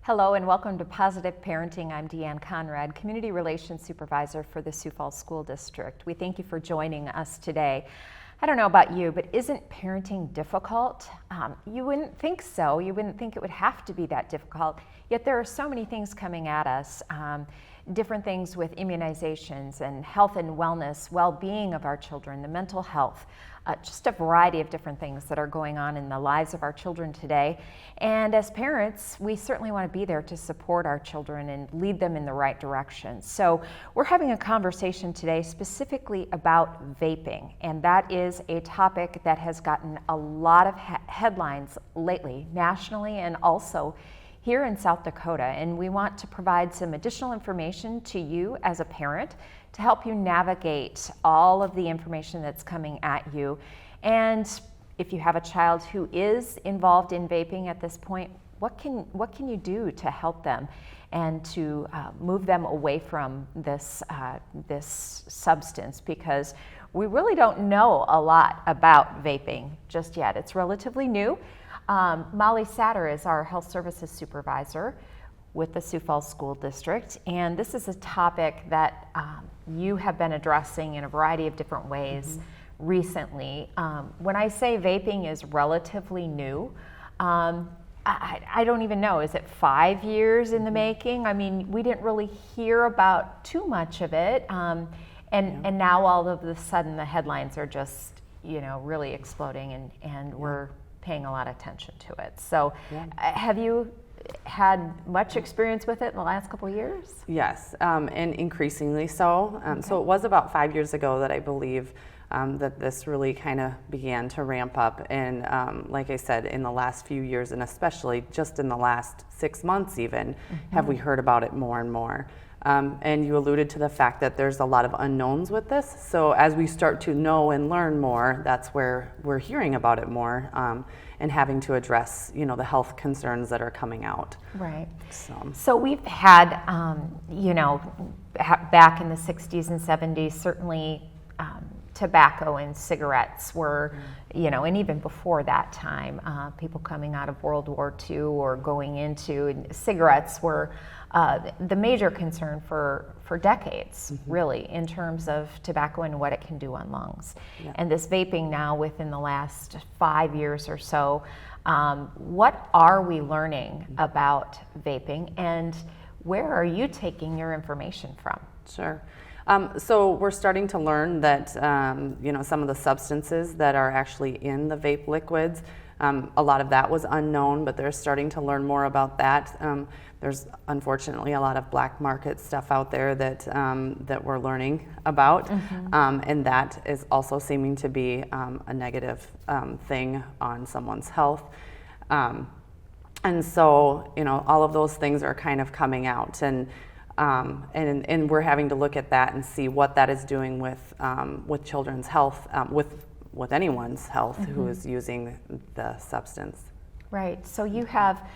Hello and welcome to Positive Parenting. I'm Deanne Conrad, Community Relations Supervisor for the Sioux Falls School District. We thank you for joining us today. I don't know about you, but isn't parenting difficult? You wouldn't think so. You wouldn't think it would have to be that difficult. Yet there are so many things coming at us, different things with immunizations and health and wellness, well-being of our children, the mental health, just a variety of different things that are going on in the lives of our children today. And as parents, we certainly want to be there to support our children and lead them in the right direction. So we're having a conversation today specifically about vaping, and that is a topic that has gotten a lot of headlines lately, nationally and also here in South Dakota. And we want to provide some additional information to you as a parent to help you navigate all of the information that's coming at you. And if you have a child who is involved in vaping at this point, what can you do to help them and to move them away from this substance? Because we really don't know a lot about vaping just yet. It's relatively new. Molly Satter is our health services supervisor with the Sioux Falls School District, and this is a topic that you have been addressing in a variety of different ways recently. When I say vaping is relatively new, I don't even know, is it 5 years in the making? I mean, we didn't really hear about too much of it, and now all of a sudden the headlines are just, really exploding, and we're paying a lot of attention to it. So have you had much experience with it in the last couple of years? Yes, and increasingly so. So it was about 5 years ago that I believe that this really kind of began to ramp up. And like I said, in the last few years, and especially just in the last 6 months even, have we heard about it more and more. And you alluded to the fact that there's a lot of unknowns with this. So as we start to know and learn more, that's where we're hearing about it more and having to address, the health concerns that are coming out. Right. So we've had, back in the 60s and 70s, certainly tobacco and cigarettes were, and even before that time, people coming out of World War II or going into, and cigarettes were the major concern for decades, really, in terms of tobacco and what it can do on lungs. Yeah. And this vaping now, within the last 5 years or so, what are we learning about vaping, and where are you taking your information from? Sure. So we're starting to learn that, some of the substances that are actually in the vape liquids, a lot of that was unknown, but they're starting to learn more about that. There's unfortunately a lot of black market stuff out there that we're learning about, and that is also seeming to be a negative thing on someone's health. And so, all of those things are kind of coming out, and we're having to look at that and see what that is doing with children's health, with anyone's health who is using the substance. Right. So you have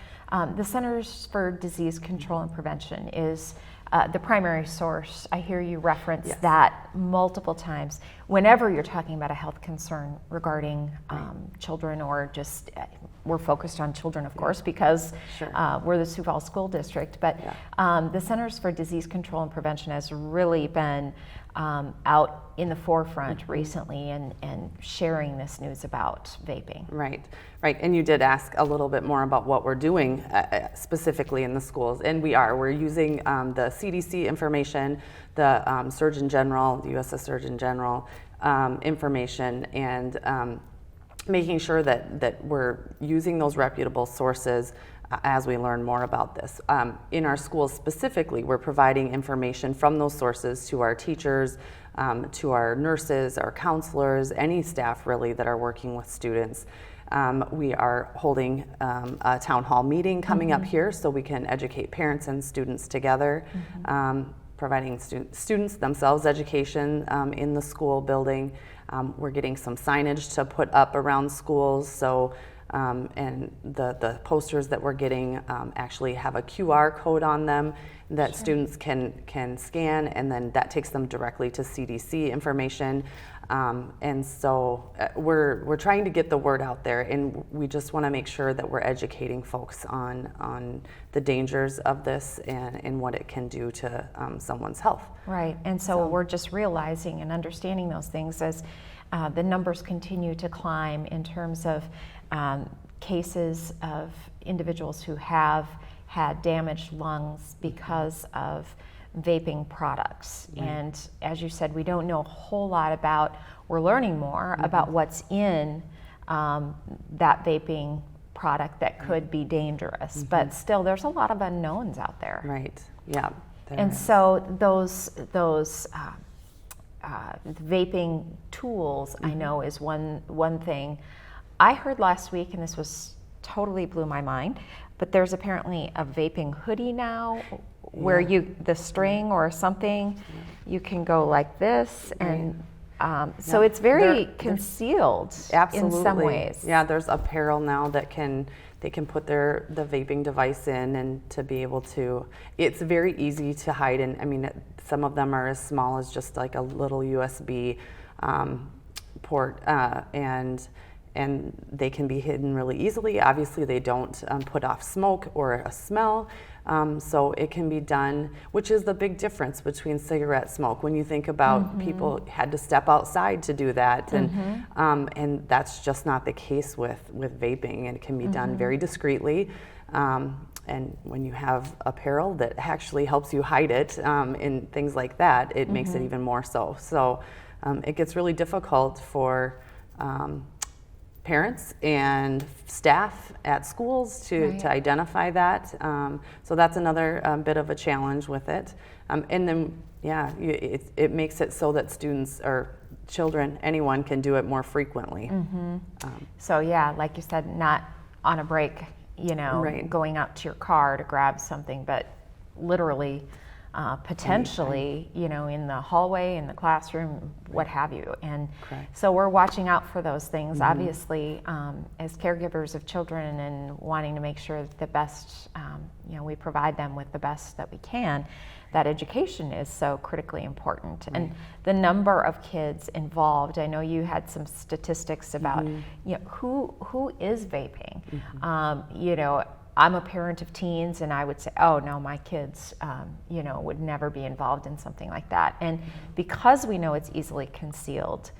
the Centers for Disease Control and Prevention is the primary source. I hear you reference that multiple times whenever you're talking about a health concern regarding children, or just we're focused on children, of course, because we're the Sioux Falls School District. But the Centers for Disease Control and Prevention has really been out in the forefront recently and sharing this news about vaping. Right. And you did ask a little bit more about what we're doing specifically in the schools, and we're using the CDC information, the Surgeon General, the U.S. Surgeon General information, and making sure that we're using those reputable sources as we learn more about this. In our schools specifically, we're providing information from those sources to our teachers, to our nurses, our counselors, any staff really that are working with students. We are holding a town hall meeting coming up here so we can educate parents and students together, providing students themselves education in the school building. We're getting some signage to put up around schools, so and the posters that we're getting actually have a QR code on them that students can scan, and then that takes them directly to CDC information. And so we're trying to get the word out there, and we just want to make sure that we're educating folks on the dangers of this and what it can do to someone's health. Right, and so we're just realizing and understanding those things as the numbers continue to climb in terms of cases of individuals who have had damaged lungs because of vaping products. Right. And as you said, we don't know a whole lot about, we're learning more about what's in that vaping product that could be dangerous, but still there's a lot of unknowns out there. Right, yeah. And so those vaping tools, I know, is one thing. I heard last week, and this was totally blew my mind, but there's apparently a vaping hoodie now where the string or something, you can go like this, and so it's very concealed Absolutely. in some ways. Yeah, there's apparel now that they can put the vaping device in, and to be able to, it's very easy to hide. And I mean, some of them are as small as just like a little USB port, and they can be hidden really easily. Obviously, they don't put off smoke or a smell, so it can be done, which is the big difference between cigarette smoke. When you think about people had to step outside to do that, and that's just not the case with vaping, and it can be done very discreetly. And when you have apparel that actually helps you hide it, and things like that, it makes it even more so. So it gets really difficult for parents and staff at schools to identify that. So that's another bit of a challenge with it. And then, it makes it so that students or children, anyone can do it more frequently. So like you said, not on a break, going out to your car to grab something, but literally potentially, in the hallway, in the classroom, what have you. And so we're watching out for those things, obviously, as caregivers of children, and wanting to make sure that the best, we provide them with the best that we can. That education is so critically important. And the number of kids involved, I know you had some statistics about, who is vaping. I'm a parent of teens, and I would say, oh no, my kids, would never be involved in something like that. And because we know it's easily concealed,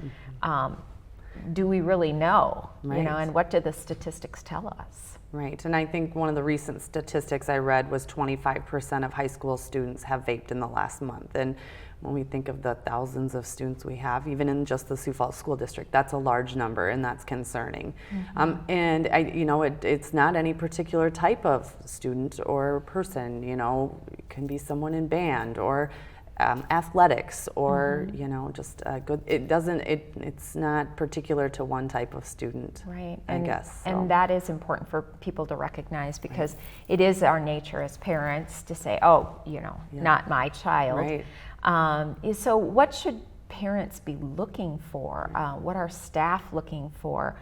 do we really know? And what do the statistics tell us? Right, and I think one of the recent statistics I read was 25% of high school students have vaped in the last month. And when we think of the thousands of students we have, even in just the Sioux Falls School District, that's a large number, and that's concerning. And it's not any particular type of student or person. It can be someone in band or athletics, or just good. It's not particular to one type of student, right? I guess. So. And that is important for people to recognize, because it is our nature as parents to say, oh, not my child. Right. So what should parents be looking for? What are staff looking for?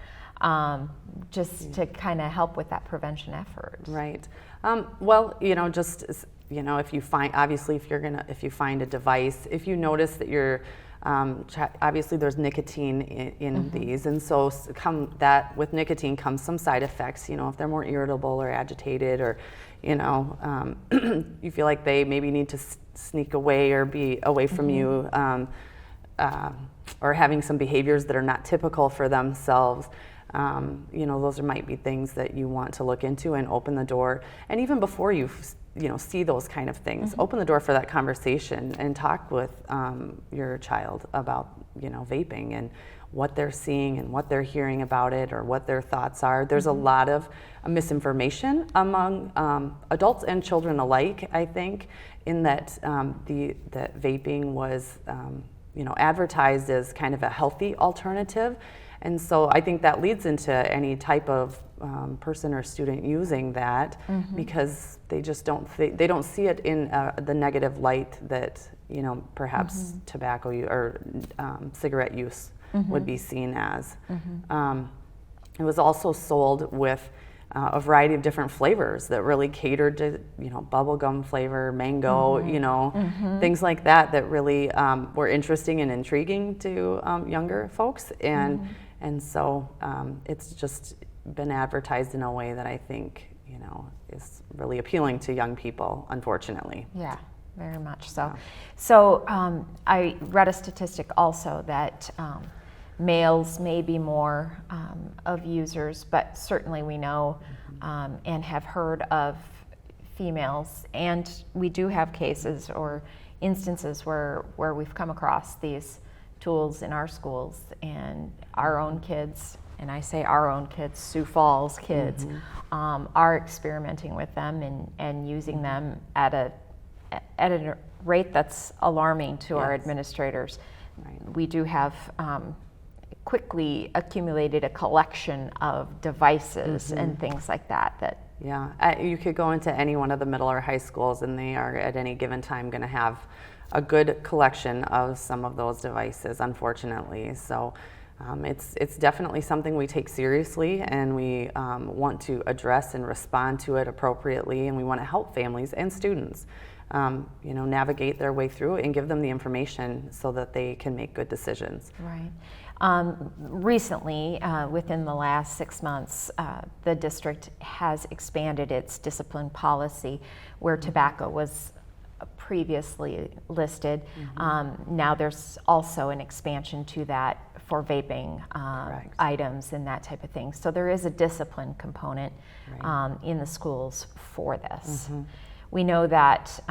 Just to kind of help with that prevention effort. Right. Well, if you find, obviously, if you find a device, if you notice that you're, obviously there's nicotine in these, and so with nicotine comes some side effects. If they're more irritable or agitated, or you feel like they maybe need to sneak away or be away from you, or having some behaviors that are not typical for themselves. Those might be things that you want to look into and open the door. And even before you see those kind of things, open the door for that conversation and talk with your child about vaping and what they're seeing and what they're hearing about it, or what their thoughts are. There's a lot of misinformation among adults and children alike, I think, in that that vaping was advertised as kind of a healthy alternative. And so I think that leads into any type of person or student using that, because they just don't see it in the negative light that perhaps tobacco or cigarette use would be seen as. It was also sold with a variety of different flavors that really catered to, bubblegum flavor, mango, things like that really were interesting and intriguing to younger folks. And so it's just been advertised in a way that I think, is really appealing to young people, unfortunately. Yeah, very much so. So I read a statistic also that males may be more of users, but certainly we know and have heard of females, and we do have cases or instances where we've come across these tools in our schools, and our own kids, and I say our own kids, Sioux Falls kids, are experimenting with them and using them at a rate that's alarming to our administrators. Right. We do have quickly accumulated a collection of devices and things like that. Yeah, you could go into any one of the middle or high schools, and they are at any given time going to have a good collection of some of those devices, unfortunately. So it's definitely something we take seriously, and we want to address and respond to it appropriately, and we want to help families and students navigate their way through and give them the information so that they can make good decisions. Right. Recently, within the last 6 months, the district has expanded its discipline policy where tobacco was previously listed. Now there's also an expansion to that for vaping items and that type of thing. So there is a discipline component in the schools for this. We know that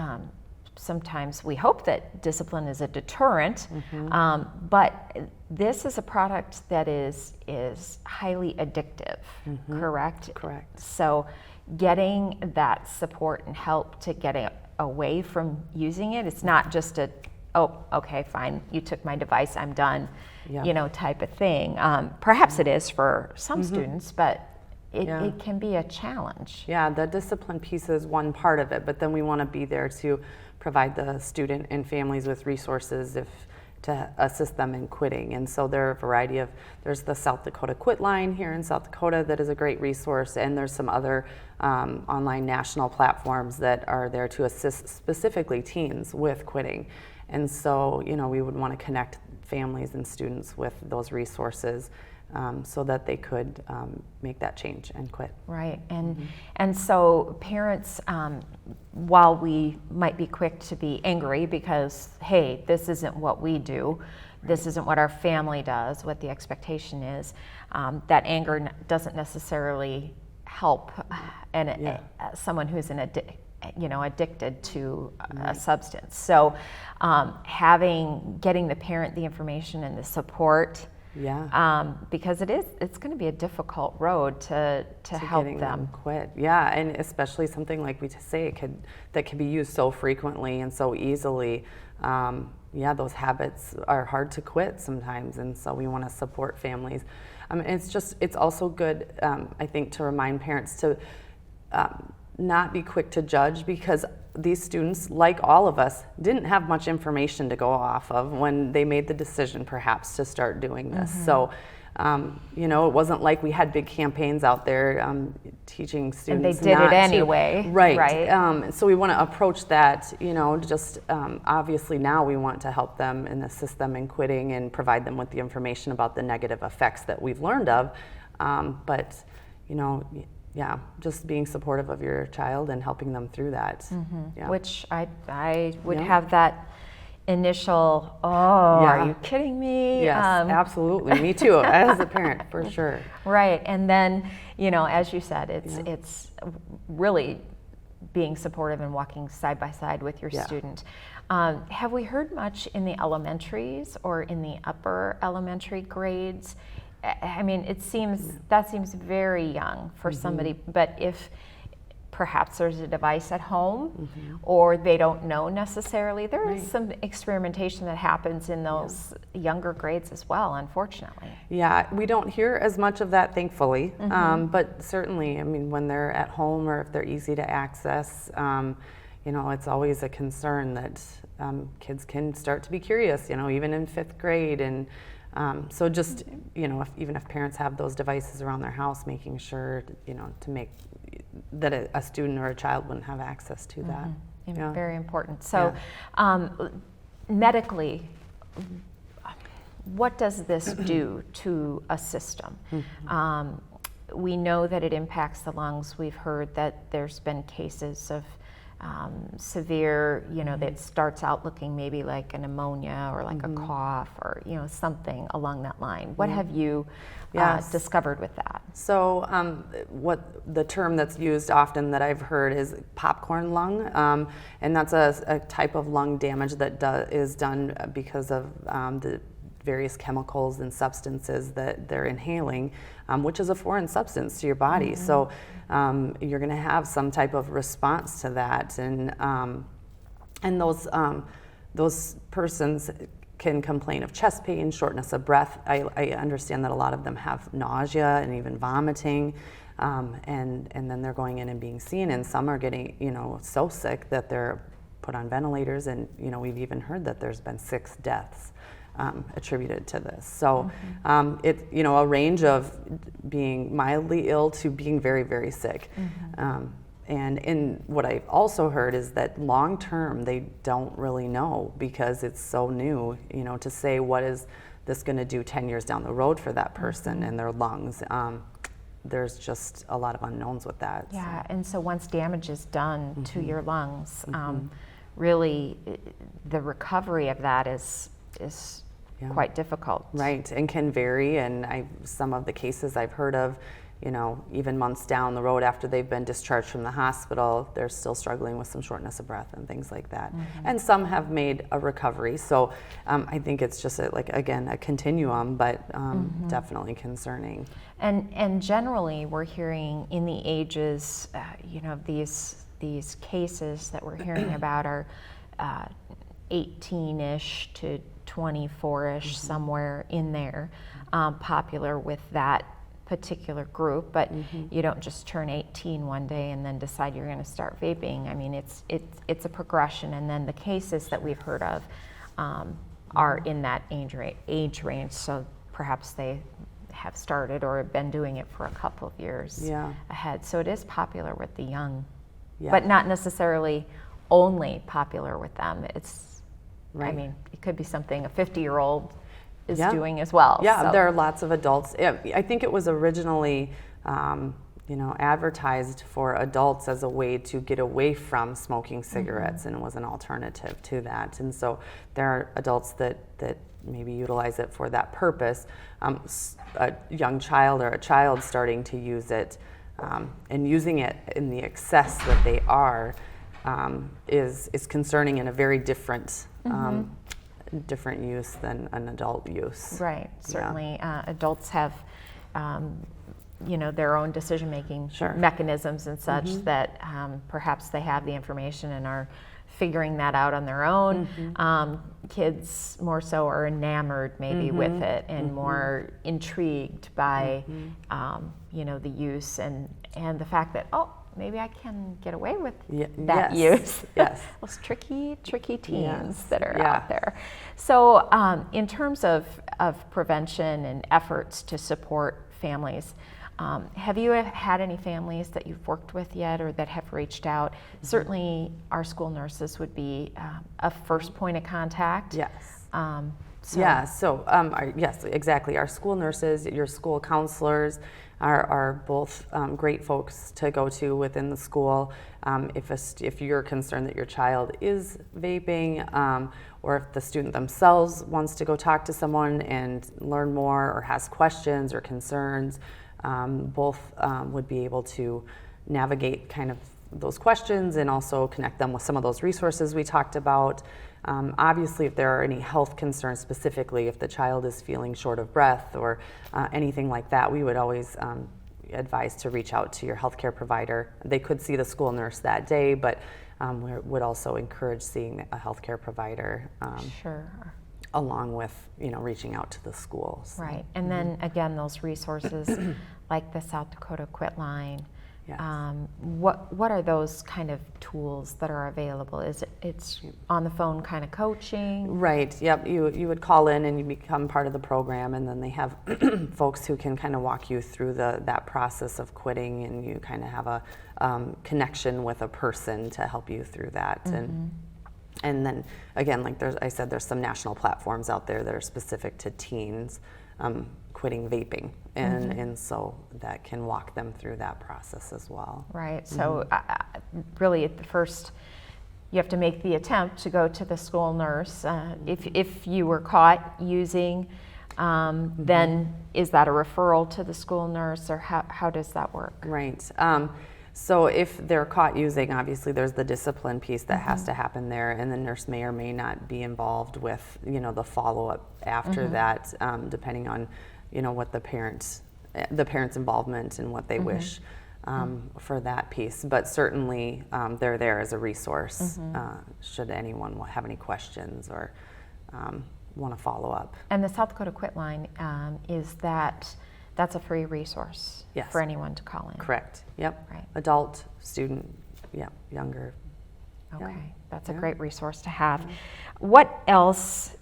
sometimes we hope that discipline is a deterrent, but this is a product that is highly addictive, correct? Correct. So getting that support and help to get it away from using it, it's not just oh, okay, fine, you took my device, I'm done, type of thing. Perhaps it is for some students, but it can be a challenge. Yeah, the discipline piece is one part of it, but then we want to be there to provide the student and families with resources to assist them in quitting. And so there are a variety there's the South Dakota Quit Line here in South Dakota that is a great resource, and there's some other online national platforms that are there to assist specifically teens with quitting. And so, we would want to connect families and students with those resources so that they could make that change and quit. Right, and so parents, while we might be quick to be angry because, hey, this isn't what we do, this isn't what our family does, what the expectation is, that anger doesn't necessarily help someone who's addicted to a substance. So getting the parent the information and the support, because it's going to be a difficult road to help them quit. Yeah, and especially something like we say that can be used so frequently and so easily. Those habits are hard to quit sometimes, and so we want to support families. It's also good, I think, to remind parents to not be quick to judge, because these students, like all of us, didn't have much information to go off of when they made the decision perhaps to start doing this. So, it wasn't like we had big campaigns out there teaching students. And they did it anyway. Right. So we want to approach that, obviously now we want to help them and assist them in quitting and provide them with the information about the negative effects that we've learned of. Just being supportive of your child and helping them through that. Which I would have that initial, are you kidding me? Yes, absolutely. Me too, as a parent, for sure. Right, and then, as you said, it's really being supportive and walking side by side with your student. Have we heard much in the elementaries or in the upper elementary grades? I mean, that seems very young for somebody, but if perhaps there's a device at home or they don't know necessarily, there is some experimentation that happens in those younger grades as well, unfortunately. Yeah, we don't hear as much of that, thankfully, but certainly, when they're at home or if they're easy to access, it's always a concern that kids can start to be curious, even in 5th grade, and So just, even if parents have those devices around their house, making sure, to make that a student or a child wouldn't have access to that. Yeah. Very important. So medically, what does this do to a system? We know that it impacts the lungs. We've heard that there's been cases of severe, that starts out looking maybe like a pneumonia or like a cough or, something along that line. What have you discovered with that? So what the term that's used often that I've heard is popcorn lung, and that's a type of lung damage that is done because of the various chemicals and substances that they're inhaling, which is a foreign substance to your body. So you're going to have some type of response to that, and those persons can complain of chest pain, shortness of breath. I understand that a lot of them have nausea and even vomiting, and then they're going in and being seen, and some are getting so sick that they're put on ventilators, and we've even heard that there's been 6 deaths attributed to this. So it's a range of being mildly ill to being very, very sick. And in what I've also heard is that long term they don't really know, because it's so new, to say what is this going to do 10 years down the road for that person and their lungs. There's just a lot of unknowns with that. Yeah, and so once damage is done to your lungs, really the recovery of that is quite difficult. Right, and can vary, and some of the cases I've heard of, even months down the road after they've been discharged from the hospital, they're still struggling with some shortness of breath and things like that. And some have made a recovery, so I think it's just a continuum, but definitely concerning. And generally we're hearing in the ages, these cases that we're hearing about are 18-ish to 24-ish, somewhere in there, popular with that particular group. But you don't just turn 18 one day and then decide you're going to start vaping. I mean, it's a progression, and then the cases that we've heard of are in that age range. So perhaps they have started or have been doing it for a couple of years ahead. So it is popular with the young, but not necessarily only popular with them. It's I mean, it could be something a 50-year-old is doing as well. Yeah, so. There are lots of adults. I think it was originally, advertised for adults as a way to get away from smoking cigarettes, and it was an alternative to that. And so there are adults that maybe utilize it for that purpose. A young child or a child starting to use it and using it in the excess that they are is concerning in a very different different use than an adult use. Right. Certainly, adults have their own decision-making mechanisms and such that perhaps they have the information and are figuring that out on their own. Kids more so are enamored maybe with it and more intrigued by the use and the fact that maybe I can get away with that use. Yes. Those tricky teens that are out there. So in terms of prevention and efforts to support families, have you had any families that you've worked with yet or that have reached out? Certainly our school nurses would be a first point of contact. Yes. Yes, exactly. Our school nurses, your school counselors are both great folks to go to within the school. If you're concerned that your child is vaping, or if the student themselves wants to go talk to someone and learn more or has questions or concerns, both would be able to navigate kind of those questions and also connect them with some of those resources we talked about. Obviously, if there are any health concerns, specifically if the child is feeling short of breath or anything like that, we would always advise to reach out to your healthcare provider. They could see the school nurse that day, but we would also encourage seeing a healthcare provider along with reaching out to the schools. Right, and then again, those resources like the South Dakota Quit Line, Yes. What are those kind of tools that are available? It's on the phone kind of coaching? Right, yep, you would call in and you become part of the program, and then they have folks who can kind of walk you through that process of quitting, and you kind of have a connection with a person to help you through that. And then again, like I said, there's some national platforms out there that are specific to teens quitting vaping, and so that can walk them through that process as well. Right, so really at the first, you have to make the attempt to go to the school nurse. If you were caught using, then is that a referral to the school nurse, or how does that work? Right. So if they're caught using, obviously there's the discipline piece that has to happen there, and the nurse may or may not be involved with, the follow-up after that, depending on, what the parents' involvement and what they wish for that piece. But certainly they're there as a resource should anyone have any questions or want to follow up. And the South Dakota Quit Line, that's a free resource for anyone to call in? Correct. Yep. Right. Adult, student, younger. Okay, that's a great resource to have. What else,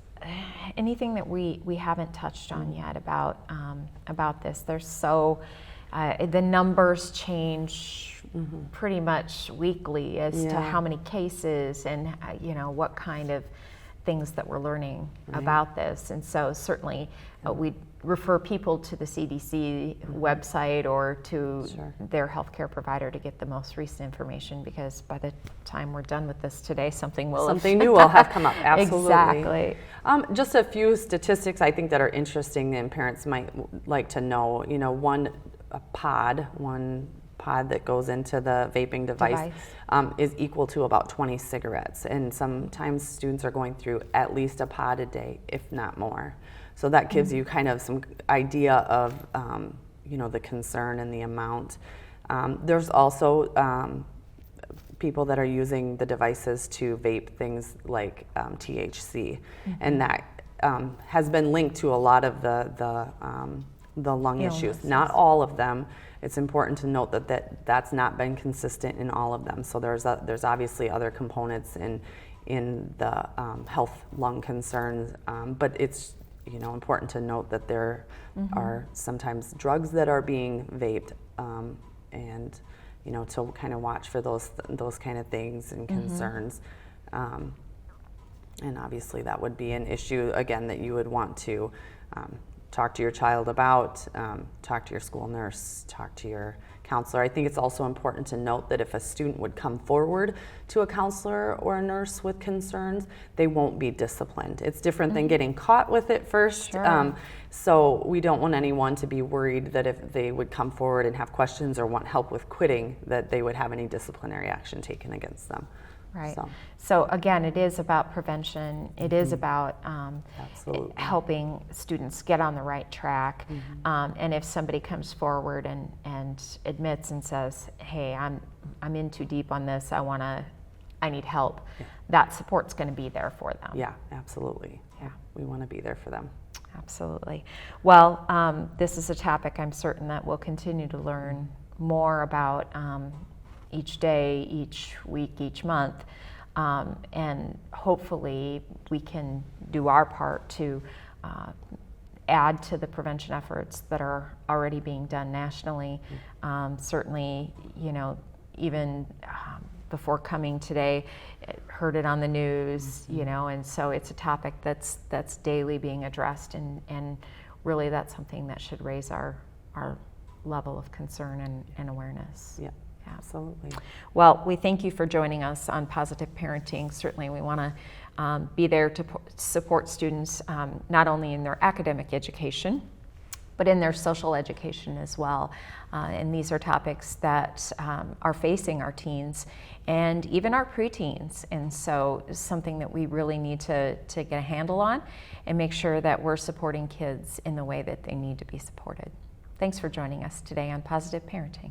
anything that we haven't touched on yet about this? There's the numbers change pretty much weekly as to how many cases and what kind of things that we're learning about this. And so certainly we refer people to the CDC website or to their healthcare provider to get the most recent information, because by the time we're done with this today, something new will have come up. Absolutely. Exactly. Just a few statistics I think that are interesting and parents might like to know. One pod that goes into the vaping device. Is equal to about 20 cigarettes, and sometimes students are going through at least a pod a day, if not more. So that gives you kind of some idea of the concern and the amount. There's also people that are using the devices to vape things like THC, and that has been linked to a lot of the lung issues. Not all of them. It's important to note that's not been consistent in all of them. So there's obviously other components in the health lung concerns, but it's important to note that there are sometimes drugs that are being vaped, and to kind of watch for those kind of things and concerns. And obviously that would be an issue again that you would want to talk to your child about, talk to your school nurse, talk to your counselor. I think it's also important to note that if a student would come forward to a counselor or a nurse with concerns, they won't be disciplined. It's different than getting caught with it first. So we don't want anyone to be worried that if they would come forward and have questions or want help with quitting, that they would have any disciplinary action taken against them. Right. So again, it is about prevention. It is about helping students get on the right track. And if somebody comes forward and admits and says, "Hey, I'm in too deep on this. I need help," that support's going to be there for them. Yeah, absolutely. Yeah, we want to be there for them. Absolutely. Well, this is a topic I'm certain that we'll continue to learn more about. Each day, each week, each month, and hopefully we can do our part to add to the prevention efforts that are already being done nationally. Certainly, even before coming today, heard it on the news, and so it's a topic that's daily being addressed, and really that's something that should raise our level of concern and awareness. Yeah. Absolutely. Well, we thank you for joining us on Positive Parenting. Certainly we want to be there to support students not only in their academic education, but in their social education as well. And these are topics that are facing our teens and even our preteens. And so it's something that we really need to get a handle on and make sure that we're supporting kids in the way that they need to be supported. Thanks for joining us today on Positive Parenting.